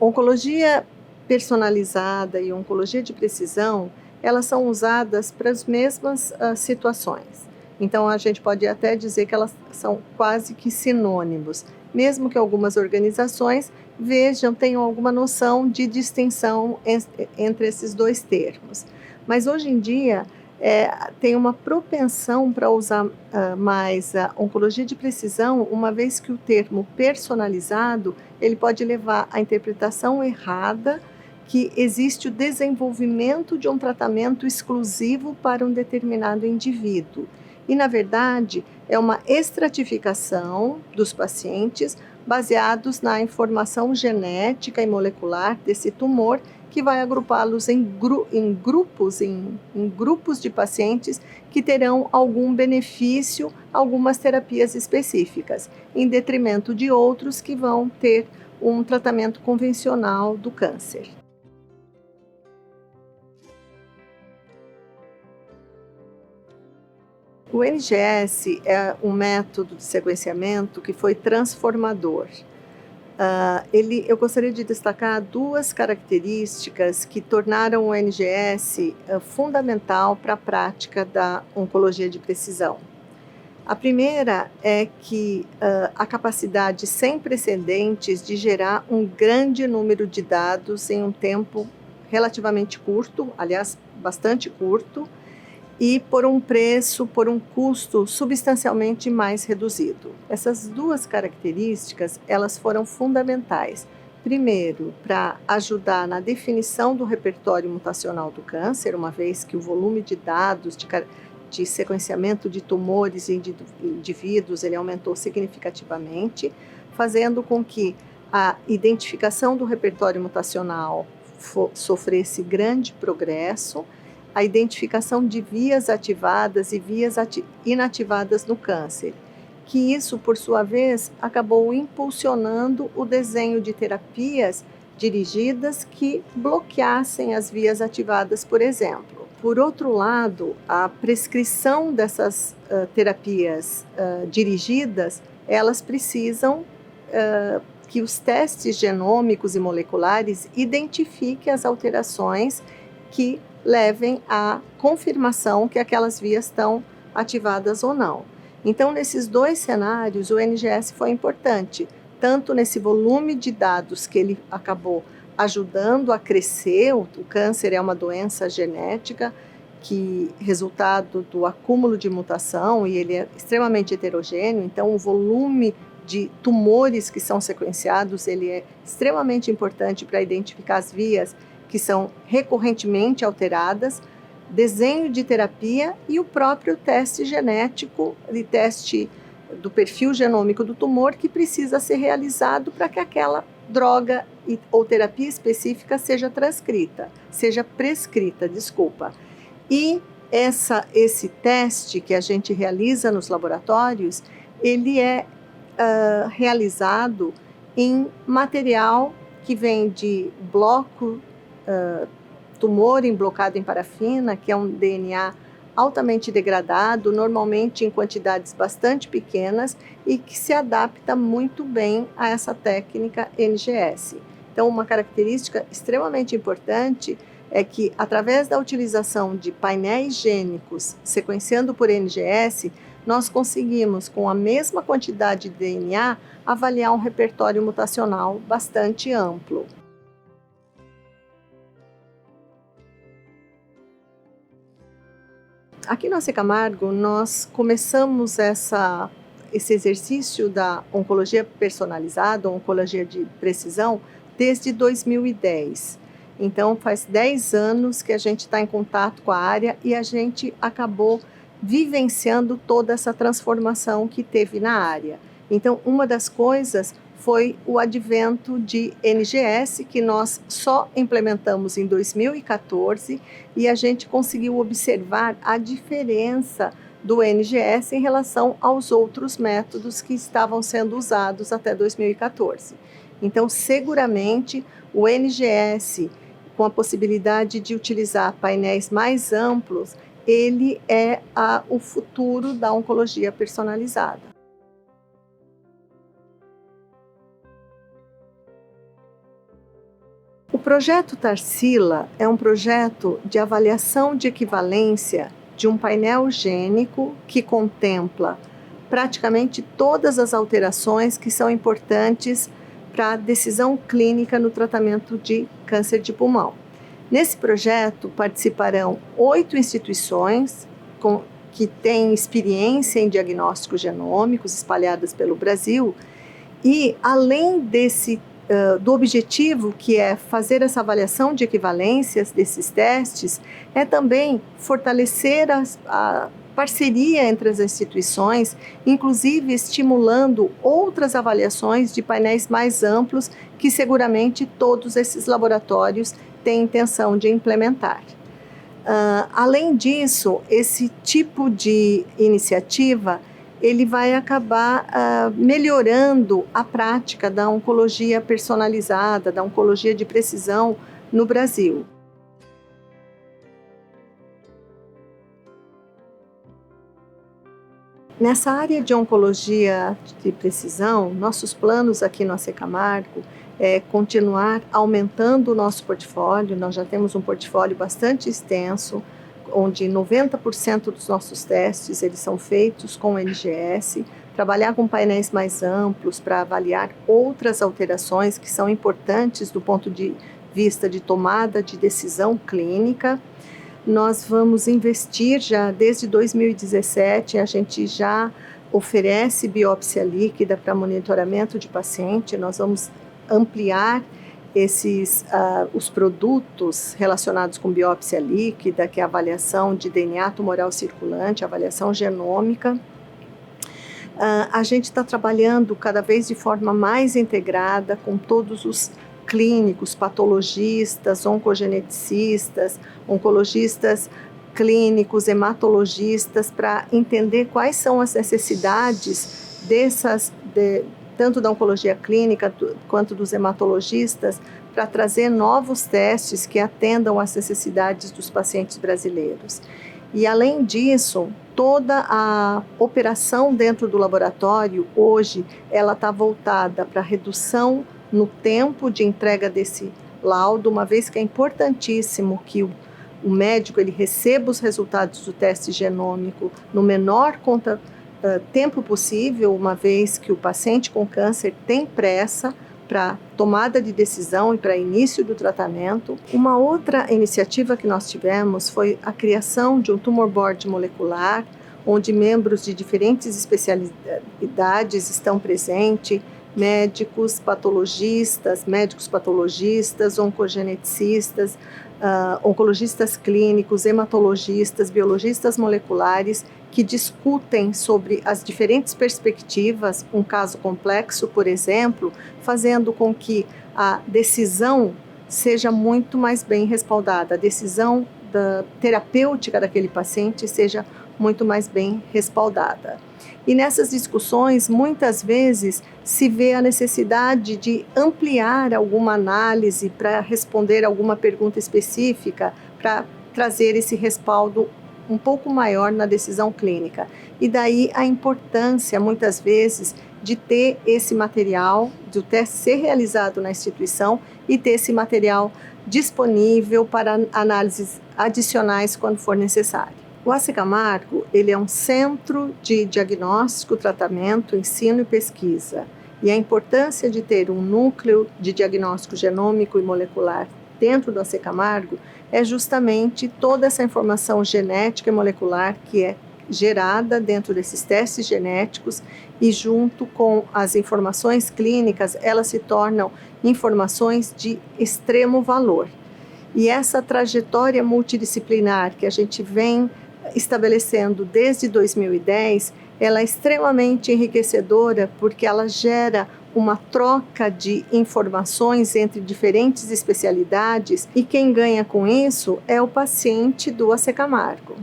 Oncologia personalizada e oncologia de precisão, elas são usadas para as mesmas situações. Então, a gente pode até dizer que elas são quase que sinônimos, mesmo que algumas organizações tenham alguma noção de distinção entre esses dois termos. Mas hoje em dia, tem uma propensão para usar mais a oncologia de precisão, uma vez que o termo personalizado, ele pode levar à interpretação errada que existe o desenvolvimento de um tratamento exclusivo para um determinado indivíduo. E, na verdade, é uma estratificação dos pacientes baseados na informação genética e molecular desse tumor, que vai agrupá-los em grupos de pacientes que terão algum benefício, algumas terapias específicas, em detrimento de outros que vão ter um tratamento convencional do câncer. O NGS é um método de sequenciamento que foi transformador. Eu gostaria de destacar duas características que tornaram o NGS fundamental para a prática da oncologia de precisão. A primeira é que a capacidade sem precedentes de gerar um grande número de dados em um tempo relativamente curto, aliás, bastante curto, e por um custo substancialmente mais reduzido. Essas duas características, elas foram fundamentais. Primeiro, para ajudar na definição do repertório mutacional do câncer, uma vez que o volume de dados de sequenciamento de tumores em indivíduos, ele aumentou significativamente, fazendo com que a identificação do repertório mutacional sofresse grande progresso, a identificação de vias ativadas e vias inativadas no câncer, que isso, por sua vez, acabou impulsionando o desenho de terapias dirigidas que bloqueassem as vias ativadas, por exemplo. Por outro lado, a prescrição dessas terapias dirigidas, elas precisam que os testes genômicos e moleculares identifiquem as alterações que levem à confirmação que aquelas vias estão ativadas ou não. Então, nesses dois cenários, o NGS foi importante, tanto nesse volume de dados que ele acabou ajudando a crescer. O câncer é uma doença genética que resultado do acúmulo de mutação, e ele é extremamente heterogêneo, então o volume de tumores que são sequenciados, ele é extremamente importante para identificar as vias que são recorrentemente alteradas, desenho de terapia e o próprio teste genético, de teste do perfil genômico do tumor, que precisa ser realizado para que aquela droga ou terapia específica seja prescrita. E esse teste que a gente realiza nos laboratórios, ele é realizado em material que vem de tumor emblocado em parafina, que é um DNA altamente degradado, normalmente em quantidades bastante pequenas e que se adapta muito bem a essa técnica NGS. Então, uma característica extremamente importante é que, através da utilização de painéis gênicos sequenciando por NGS, nós conseguimos, com a mesma quantidade de DNA, avaliar um repertório mutacional bastante amplo. Aqui na Camargo, nós começamos esse exercício da oncologia personalizada, oncologia de precisão, desde 2010. Então, faz 10 anos que a gente está em contato com a área e a gente acabou vivenciando toda essa transformação que teve na área. Então, uma das coisas foi o advento de NGS, que nós só implementamos em 2014, e a gente conseguiu observar a diferença do NGS em relação aos outros métodos que estavam sendo usados até 2014. Então, seguramente, o NGS, com a possibilidade de utilizar painéis mais amplos, ele é o futuro da oncologia personalizada. projeto Tarsila é um projeto de avaliação de equivalência de um painel gênico que contempla praticamente todas as alterações que são importantes para a decisão clínica no tratamento de câncer de pulmão. Nesse projeto participarão 8 instituições que têm experiência em diagnósticos genômicos espalhadas pelo Brasil e, além do objetivo, que é fazer essa avaliação de equivalências desses testes, é também fortalecer a parceria entre as instituições, inclusive estimulando outras avaliações de painéis mais amplos que seguramente todos esses laboratórios têm intenção de implementar. Além disso, esse tipo de iniciativa ele vai acabar melhorando a prática da oncologia personalizada, da oncologia de precisão no Brasil. Nessa área de oncologia de precisão, nossos planos aqui no AC Camargo é continuar aumentando o nosso portfólio. Nós já temos um portfólio bastante extenso, onde 90% dos nossos testes eles são feitos com NGS, trabalhar com painéis mais amplos para avaliar outras alterações que são importantes do ponto de vista de tomada de decisão clínica. Nós vamos investir já desde 2017, a gente já oferece biópsia líquida para monitoramento de paciente, nós vamos ampliar os produtos relacionados com biópsia líquida, que é a avaliação de DNA tumoral circulante, avaliação genômica. A gente está trabalhando cada vez de forma mais integrada com todos os clínicos, patologistas, oncogeneticistas, oncologistas clínicos, hematologistas, para entender quais são as necessidades tanto da oncologia clínica quanto dos hematologistas, para trazer novos testes que atendam às necessidades dos pacientes brasileiros. E, além disso, toda a operação dentro do laboratório, hoje, ela está voltada para a redução no tempo de entrega desse laudo, uma vez que é importantíssimo que o médico ele receba os resultados do teste genômico no menor tempo possível, uma vez que o paciente com câncer tem pressa para tomada de decisão e para início do tratamento. Uma outra iniciativa que nós tivemos foi a criação de um tumor board molecular, onde membros de diferentes especialidades estão presentes, médicos patologistas, oncogeneticistas, oncologistas clínicos, hematologistas, biologistas moleculares, que discutem sobre as diferentes perspectivas, um caso complexo, por exemplo, fazendo com que a decisão seja muito mais bem respaldada, a decisão terapêutica daquele paciente seja muito mais bem respaldada. E nessas discussões, muitas vezes, se vê a necessidade de ampliar alguma análise para responder alguma pergunta específica, para trazer esse respaldo um pouco maior na decisão clínica. E daí a importância, muitas vezes, de ter esse material, do teste ser realizado na instituição e ter esse material disponível para análises adicionais quando for necessário. O AC Camargo, ele é um centro de diagnóstico, tratamento, ensino e pesquisa. E a importância de ter um núcleo de diagnóstico genômico e molecular dentro do AC Camargo é justamente toda essa informação genética e molecular que é gerada dentro desses testes genéticos e junto com as informações clínicas, elas se tornam informações de extremo valor. E essa trajetória multidisciplinar que a gente vem estabelecendo desde 2010, ela é extremamente enriquecedora porque ela gera uma troca de informações entre diferentes especialidades e quem ganha com isso é o paciente do AC Camargo.